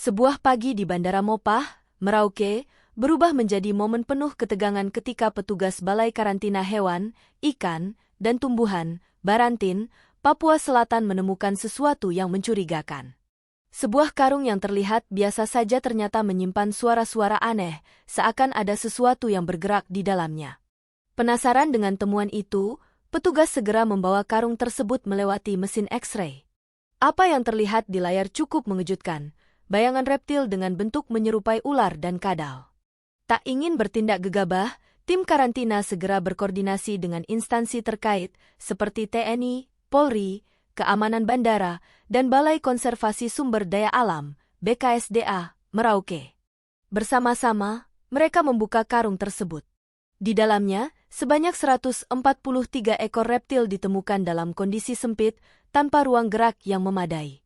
Sebuah pagi di Bandara Mopah, Merauke, berubah menjadi momen penuh ketegangan ketika petugas Balai Karantina Hewan, Ikan, dan Tumbuhan, Barantin, Papua Selatan menemukan sesuatu yang mencurigakan. Sebuah karung yang terlihat biasa saja ternyata menyimpan suara-suara aneh, seakan ada sesuatu yang bergerak di dalamnya. Penasaran dengan temuan itu, petugas segera membawa karung tersebut melewati mesin X-ray. Apa yang terlihat di layar cukup mengejutkan. Bayangan reptil dengan bentuk menyerupai ular dan kadal. Tak ingin bertindak gegabah, tim karantina segera berkoordinasi dengan instansi terkait seperti TNI, Polri, Keamanan Bandara, dan Balai Konservasi Sumber Daya Alam, BKSDA, Merauke. Bersama-sama, mereka membuka karung tersebut. Di dalamnya, sebanyak 143 ekor reptil ditemukan dalam kondisi sempit, tanpa ruang gerak yang memadai.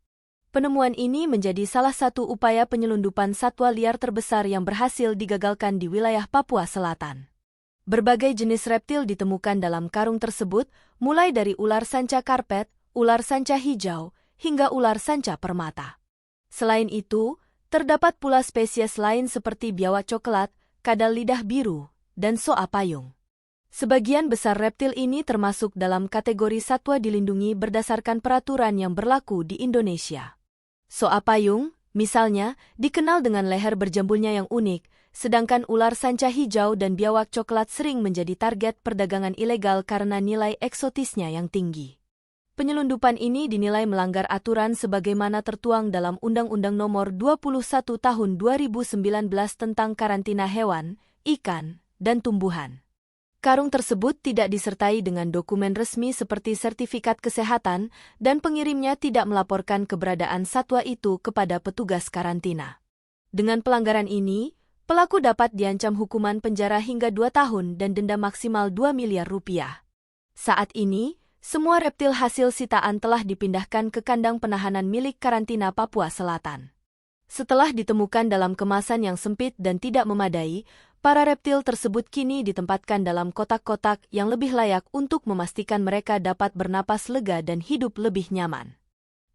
Penemuan ini menjadi salah satu upaya penyelundupan satwa liar terbesar yang berhasil digagalkan di wilayah Papua Selatan. Berbagai jenis reptil ditemukan dalam karung tersebut, mulai dari ular sanca karpet, ular sanca hijau, hingga ular sanca permata. Selain itu, terdapat pula spesies lain seperti biawak coklat, kadal lidah biru, dan soa payung. Sebagian besar reptil ini termasuk dalam kategori satwa dilindungi berdasarkan peraturan yang berlaku di Indonesia. Soa payung, misalnya, dikenal dengan leher berjambulnya yang unik, sedangkan ular sanca hijau dan biawak coklat sering menjadi target perdagangan ilegal karena nilai eksotisnya yang tinggi. Penyelundupan ini dinilai melanggar aturan sebagaimana tertuang dalam Undang-Undang Nomor 21 Tahun 2019 tentang Karantina Hewan, Ikan, dan Tumbuhan. Karung tersebut tidak disertai dengan dokumen resmi seperti sertifikat kesehatan dan pengirimnya tidak melaporkan keberadaan satwa itu kepada petugas karantina. Dengan pelanggaran ini, pelaku dapat diancam hukuman penjara hingga 2 tahun dan denda maksimal 2 miliar rupiah. Saat ini, semua reptil hasil sitaan telah dipindahkan ke kandang penahanan milik karantina Papua Selatan. Setelah ditemukan dalam kemasan yang sempit dan tidak memadai, para reptil tersebut kini ditempatkan dalam kotak-kotak yang lebih layak untuk memastikan mereka dapat bernapas lega dan hidup lebih nyaman.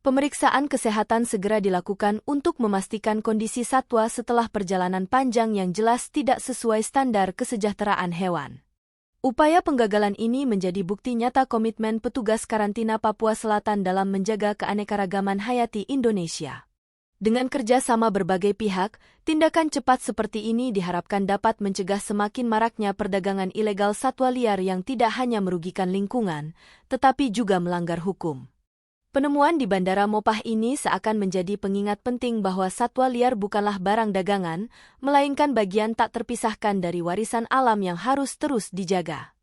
Pemeriksaan kesehatan segera dilakukan untuk memastikan kondisi satwa setelah perjalanan panjang yang jelas tidak sesuai standar kesejahteraan hewan. Upaya penggagalan ini menjadi bukti nyata komitmen petugas karantina Papua Selatan dalam menjaga keanekaragaman hayati Indonesia. Dengan kerjasama berbagai pihak, tindakan cepat seperti ini diharapkan dapat mencegah semakin maraknya perdagangan ilegal satwa liar yang tidak hanya merugikan lingkungan, tetapi juga melanggar hukum. Penemuan di Bandara Mopah ini seakan menjadi pengingat penting bahwa satwa liar bukanlah barang dagangan, melainkan bagian tak terpisahkan dari warisan alam yang harus terus dijaga.